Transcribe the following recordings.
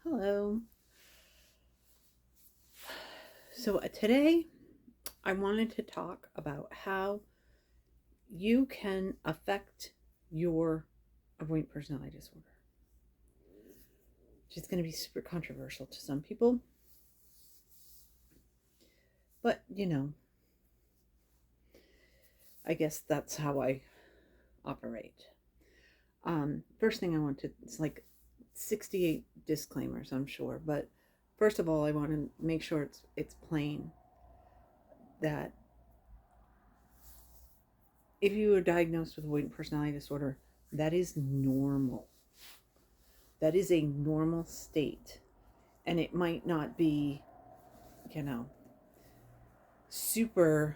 Hello. So today I wanted to talk about how you can affect your avoidant personality disorder, which is going to be super controversial to some people, but I guess that's how I operate. First thing I want to, it's like 68 disclaimers, I'm sure, but first of all, I want to make sure it's plain that if you are diagnosed with avoidant personality disorder, that is normal. That is a normal state. And it might not be, you know, super,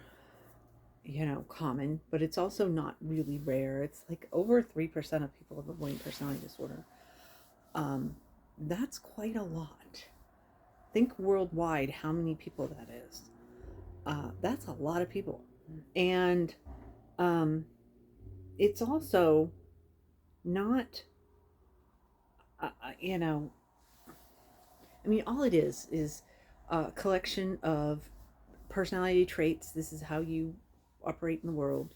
common, but it's also not really rare. It's like over 3% of people have avoidant personality disorder. Um, that's quite a lot. Think worldwide how many people that is. That's a lot of people. And um, it's also not, uh, uh, you know, all it is a collection of personality traits. This is how you operate in the world,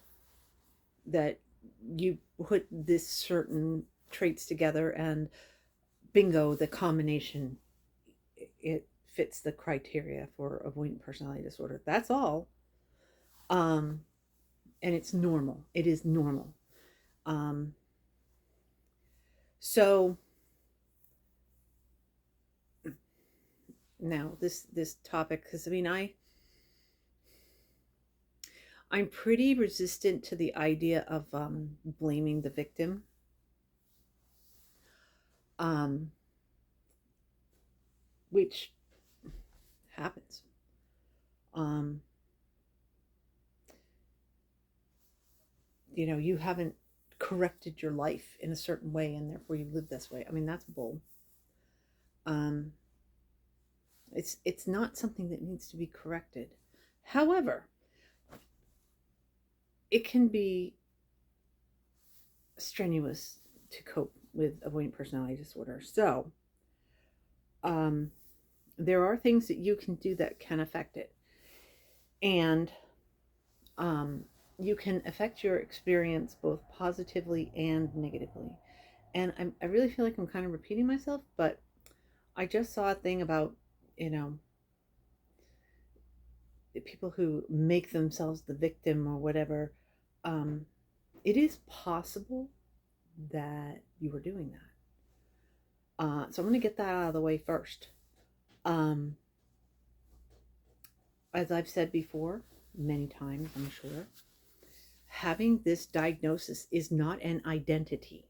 that you put this certain traits together and bingo, the combination, it fits the criteria for avoidant personality disorder. That's all. um and it's normal. It is normal. um so now this topic, because I'm pretty resistant to the idea of blaming the victim, um which happens. um you haven't corrected your life in a certain way and therefore you live this way. That's bull. um it's not something that needs to be corrected. However, it can be strenuous to cope with avoidant personality disorder. So um there are things that you can do that can affect it. And um you can affect your experience both positively and negatively. And I really feel like I'm kind of repeating myself, but I just saw a thing about, you know, the people who make themselves the victim or whatever. Um, it is possible that you were doing that. So I'm going to get that out of the way first. Um, as I've said before, many times, I'm sure, having this diagnosis is not an identity.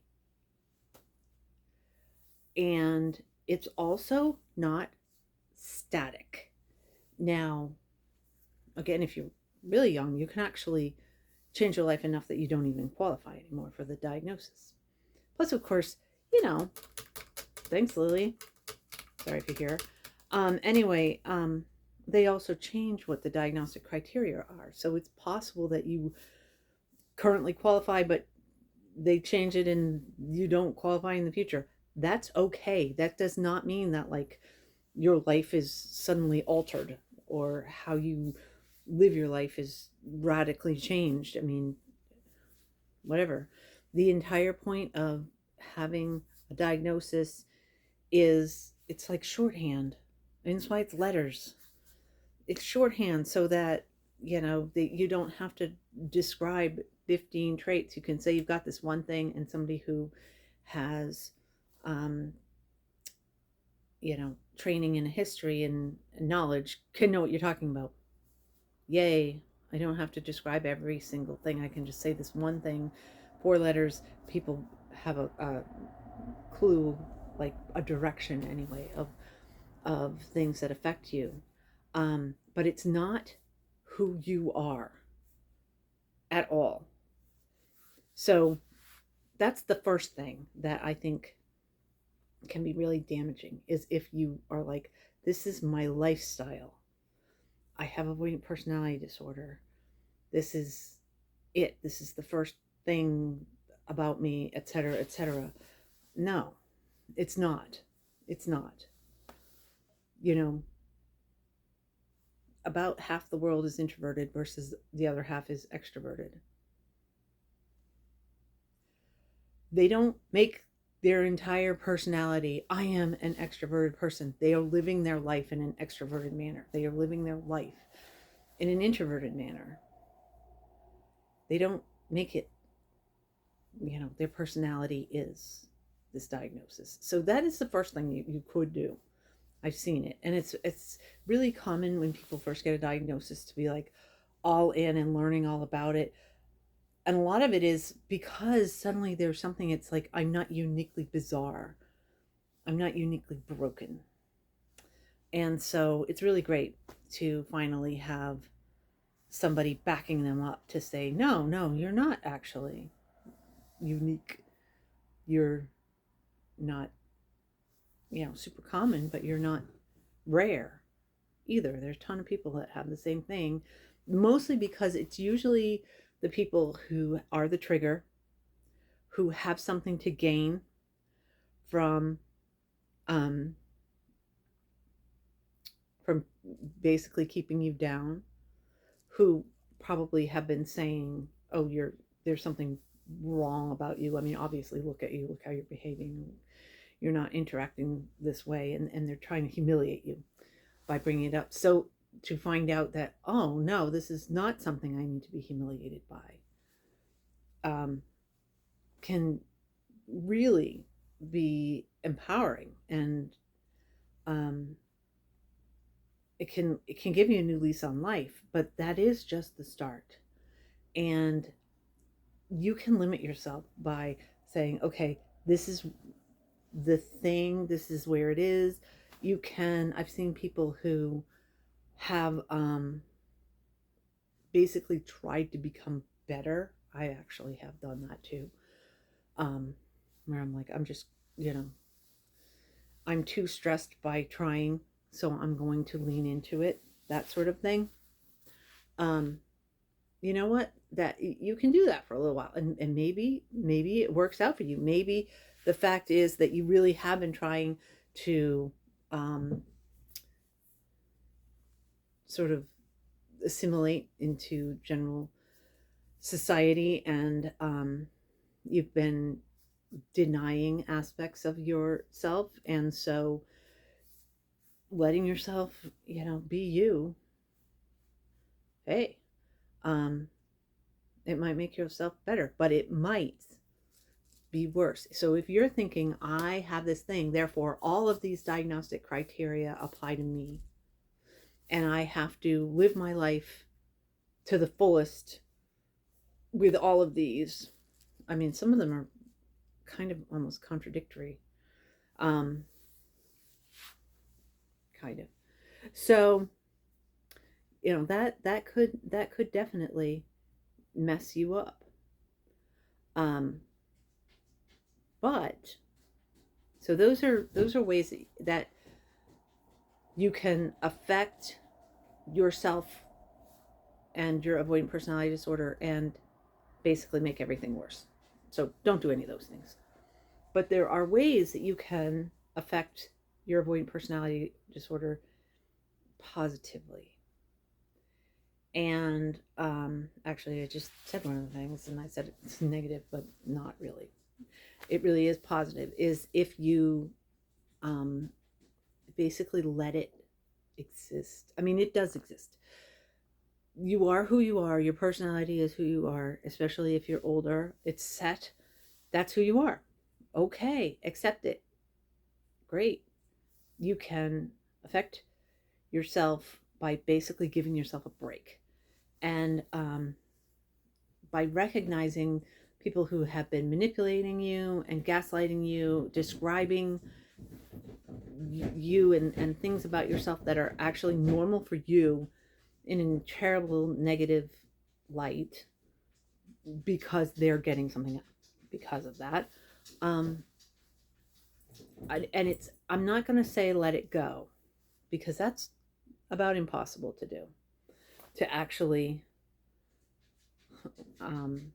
And it's also not static. Now, again, if you're really young, you can actually change your life enough that you don't even qualify anymore for the diagnosis. Plus, of course, you know, thanks, Lily. Sorry if you hear. Anyway, they also change what the diagnostic criteria are. So it's possible that you currently qualify, but they change it and you don't qualify in the future. That's okay. That does not mean that, like, your life is suddenly altered or how you live your life is radically changed. Whatever. The entire point of having a diagnosis is, it's like shorthand. And that's why it's letters. It's shorthand so that, that you don't have to describe 15 traits. You can say you've got this one thing, and somebody who has, um, training in history and knowledge can know what you're talking about. Yay. I don't have to describe every single thing. I can just say this one thing, 4 letters. People have a clue, like a direction anyway, of things that affect you. But it's not who you are at all. So that's the first thing that I think can be really damaging, is if you are like, this is my lifestyle. I have avoidant personality disorder. This is it. This is the first thing about me, etc., etc. No, it's not. It's not. You know, about half the world is introverted versus the other half is extroverted. They don't make their entire personality, I am an extroverted person. They are living their life in an extroverted manner. They are living their life in an introverted manner. They don't make it, their personality is this diagnosis. So that is the first thing you could do. I've seen it. And it's really common when people first get a diagnosis to be like all in and learning all about it. And a lot of it is because suddenly there's something, it's like, I'm not uniquely bizarre. I'm not uniquely broken. And so it's really great to finally have somebody backing them up to say, no, no, you're not actually unique. You're not, super common, but you're not rare either. There's a ton of people that have the same thing, mostly because it's usually the people who are the trigger, who have something to gain from um, from basically keeping you down, who probably have been saying, "Oh, there's something wrong about you." I mean, obviously, look at you, look how you're behaving. You're not interacting this way, and they're trying to humiliate you by bringing it up. So to find out that, oh no, this is not something I need to be humiliated by, um, can really be empowering, and um, it can give you a new lease on life. But that is just the start, and you can limit yourself by saying, okay, this is the thing, this is where it is. You can, I've seen people who have basically tried to become better. I actually have done that too. Where I'm like, I'm just, I'm too stressed by trying, so I'm going to lean into it, that sort of thing. Um, you know what? That you can do that for a little while, and maybe it works out for you. Maybe the fact is that you really have been trying to um, sort of assimilate into general society, and you've been denying aspects of yourself, and so letting yourself, be you. Hey, um, it might make yourself better, but it might be worse. So if you're thinking, I have this thing, therefore all of these diagnostic criteria apply to me, and I have to live my life to the fullest with all of these. I mean, some of them are kind of almost contradictory. Um, kind of. So, that could definitely mess you up. Um, but so those are ways that you can affect yourself and your avoidant personality disorder and basically make everything worse. So don't do any of those things. But there are ways that you can affect your avoidant personality disorder positively. And actually, I just said one of the things, and I said it's negative, but not really. It really is positive. Is if you um, basically let it exist. I mean, it does exist. You are who you are. Your personality is who you are, especially if you're older. It's set. That's who you are. Okay, accept it. Great. You can affect yourself by basically giving yourself a break. And by recognizing people who have been manipulating you and gaslighting you, describing you and things about yourself that are actually normal for you in a terrible negative light, because they're getting something because of that. Um, I'm not going to say let it go, because that's about impossible to do, to actually um,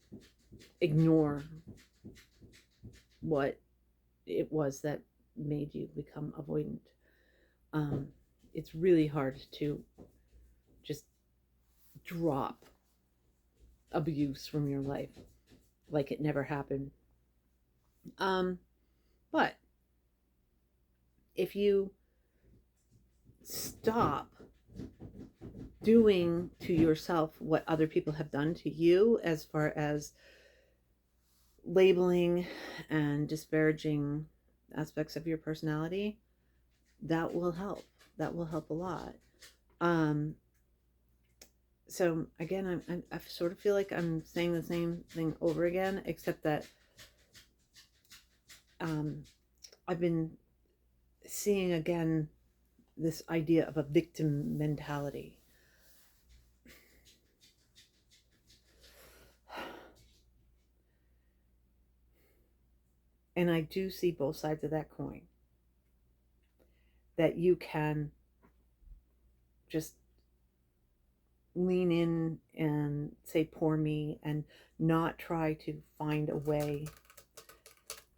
ignore what it was that made you become avoidant. Um, it's really hard to just drop abuse from your life like it never happened. Um, but if you stop doing to yourself what other people have done to you, as far as labeling and disparaging aspects of your personality, that will help. That will help a lot. Um, so again, I sort of feel like I'm saying the same thing over again, except that um, I've been seeing again this idea of a victim mentality. And I do see both sides of that coin. That you can just lean in and say, poor me, and not try to find a way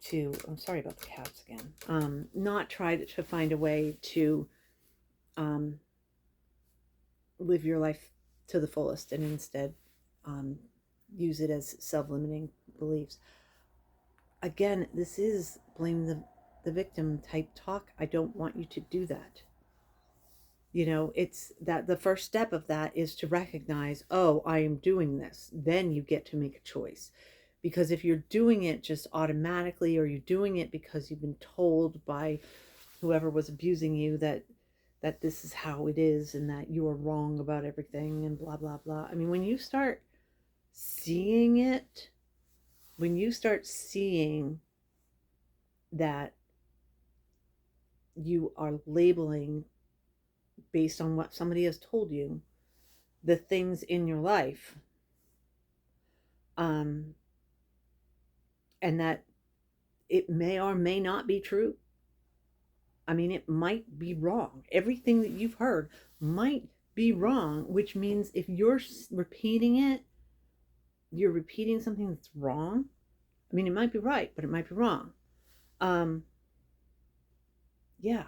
to, I'm sorry about the cats again, not try to find a way to um, live your life to the fullest, and instead um, use it as self-limiting beliefs. Again, this is blame the victim type talk. I don't want you to do that. You know, it's that the first step of that is to recognize, oh, I am doing this. Then you get to make a choice. Because if you're doing it just automatically, or you're doing it because you've been told by whoever was abusing you that this is how it is, and that you are wrong about everything, and blah blah blah. I mean, when you start seeing it, when you start seeing that you are labeling based on what somebody has told you the things in your life, um, and that it may or may not be true. I mean, it might be wrong. Everything that you've heard might be wrong, which means if you're repeating it, you're repeating something that's wrong. I mean, it might be right, but it might be wrong. Um, yeah,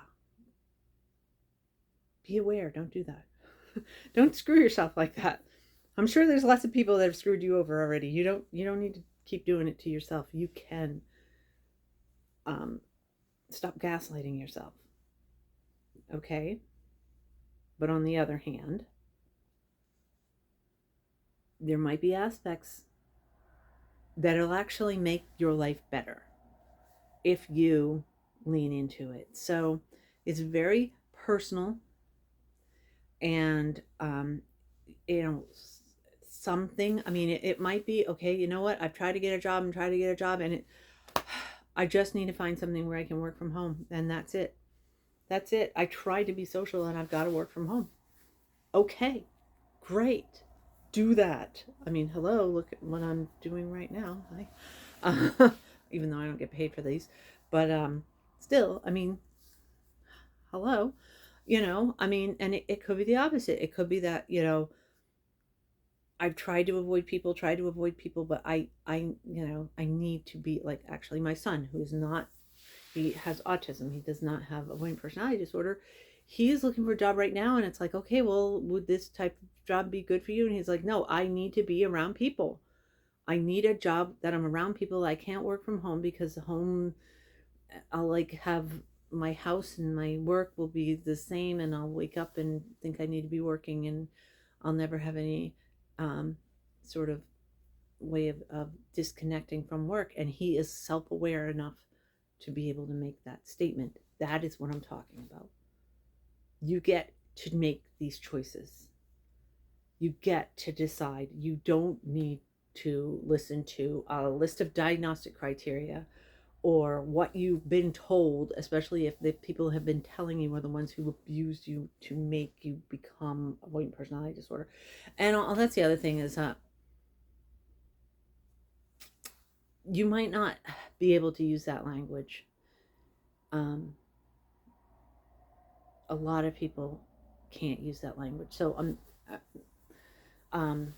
be aware. Don't do that. Don't screw yourself like that. I'm sure there's lots of people that have screwed you over already. You don't need to keep doing it to yourself. You can um, stop gaslighting yourself. Okay? But on the other hand, there might be aspects that'll actually make your life better if you lean into it. So it's very personal, and you know, something. I mean, it might be okay. You know what? I've tried to get a job and tried to get a job, and I just need to find something where I can work from home, and that's it. That's it. I tried to be social, and I've got to work from home. Okay, great. Do that. I mean, hello, look at what I'm doing right now. Even though I don't get paid for these, but still, I mean, hello, I mean, and it could be the opposite. It could be that, I've tried to avoid people, but I need to be like, actually, my son, who's not, he has autism. He does not have avoidant personality disorder. He is looking for a job right now, and it's like, okay, well, would this type of job be good for you? And he's like, no, I need to be around people. I need a job that I'm around people. I can't work from home because home, I'll like have my house and my work will be the same, and I'll wake up and think I need to be working, and I'll never have any sort of way of disconnecting from work. And he is self-aware enough to be able to make that statement. That is what I'm talking about. You get to make these choices. You get to decide. You don't need to listen to a list of diagnostic criteria or what you've been told, especially if the people have been telling you are the ones who abused you to make you become avoidant personality disorder. And that's the other thing is you might not be able to use that language. A lot of people can't use that language. So um,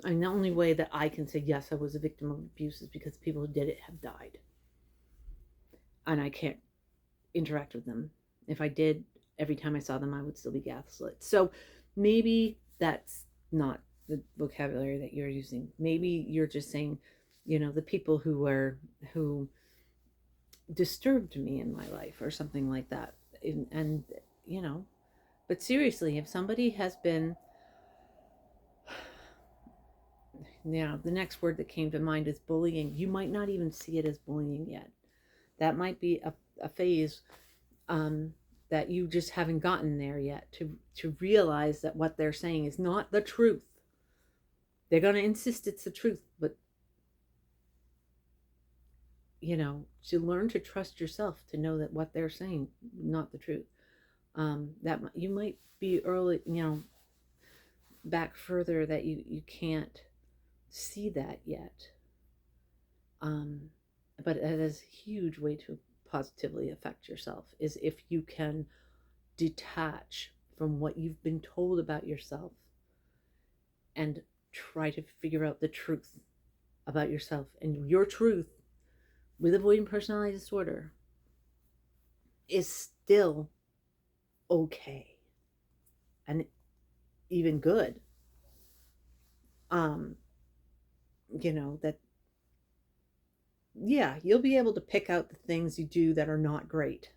I mean, the only way that I can say yes, I was a victim of abuse is because people who did it have died, and I can't interact with them. If I did, every time I saw them, I would still be gaslit. So maybe that's not the vocabulary that you're using. Maybe you're just saying, the people who disturbed me in my life or something like that. And but seriously, if somebody has been, the next word that came to mind is bullying. You might not even see it as bullying yet. That might be a phase um, that you just haven't gotten there yet to realize that what they're saying is not the truth. They're going to insist it's the truth, but to learn to trust yourself to know that what they're saying not the truth. That you might be early, back further that you can't see that yet. But it is a huge way to positively affect yourself is if you can detach from what you've been told about yourself and try to figure out the truth about yourself. And your truth with avoidant personality disorder is still okay and even good. Um, that yeah, you'll be able to pick out the things you do that are not great.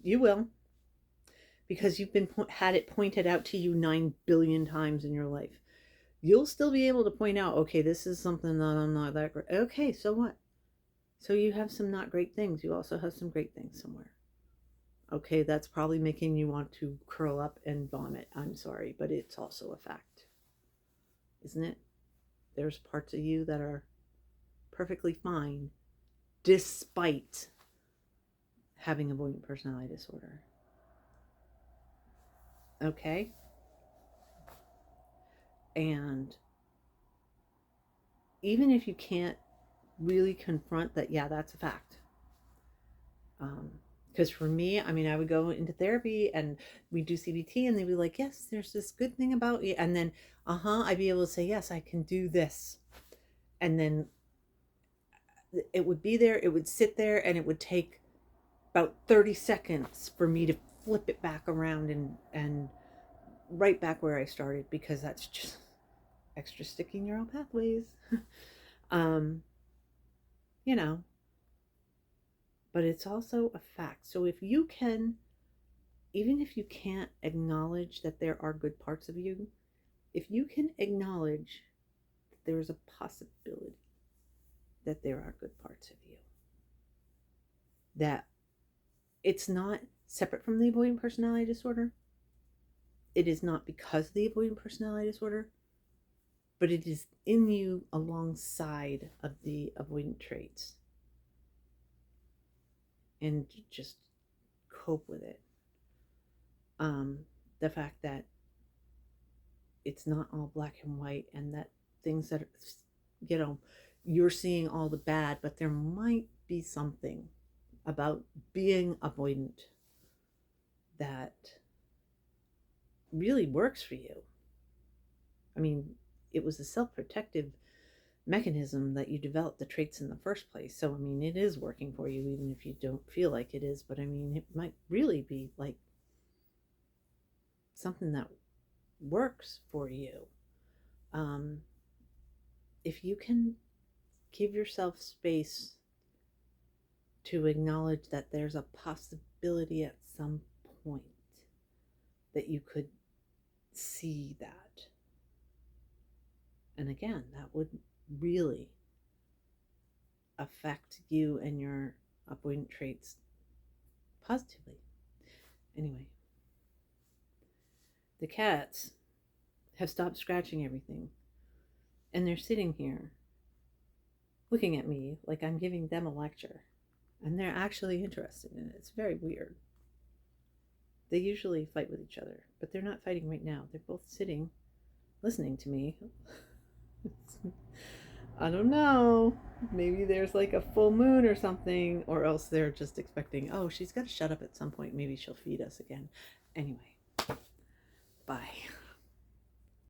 You will, because you've been had it pointed out to you 9 billion times in your life. You'll still be able to point out, okay, this is something that I'm not that great. Okay, so what? So you have some not great things. You also have some great things somewhere. Okay, that's probably making you want to curl up and vomit. I'm sorry, but it's also a fact, isn't it? There's parts of you that are perfectly fine despite having avoidant personality disorder. Okay? And even if you can't really confront that, yeah, that's a fact. Because for me, I mean, I would go into therapy and we do CBT and they'd be like, yes, there's this good thing about you. And then, I'd be able to say, yes, I can do this. And then it would be there, it would sit there, and it would take about 30 seconds for me to flip it back around and right back where I started, because that's just extra sticky neural pathways. um, you know, but it's also a fact. So if you can, even if you can't acknowledge that there are good parts of you, if you can acknowledge that there is a possibility that there are good parts of you, that it's not separate from the avoidant personality disorder, it is not because of the avoidant personality disorder, but it is in you alongside of the avoidant traits, and just cope with it. The fact that it's not all black and white, and that things that you're seeing all the bad, but there might be something about being avoidant that really works for you. I mean, it was a self-protective mechanism that you developed the traits in the first place. So, I mean, it is working for you, even if you don't feel like it is. But I mean, it might really be like something that works for you. Um, if you can give yourself space to acknowledge that there's a possibility at some point that you could see that. And again, that would really affect you and your avoidant traits positively. Anyway, the cats have stopped scratching everything, and they're sitting here looking at me like I'm giving them a lecture, and they're actually interested in it. It's very weird. They usually fight with each other, but they're not fighting right now. They're both sitting, listening to me. I don't know. Maybe there's like a full moon or something, or else they're just expecting, oh, she's got to shut up at some point. Maybe she'll feed us again. Anyway, bye.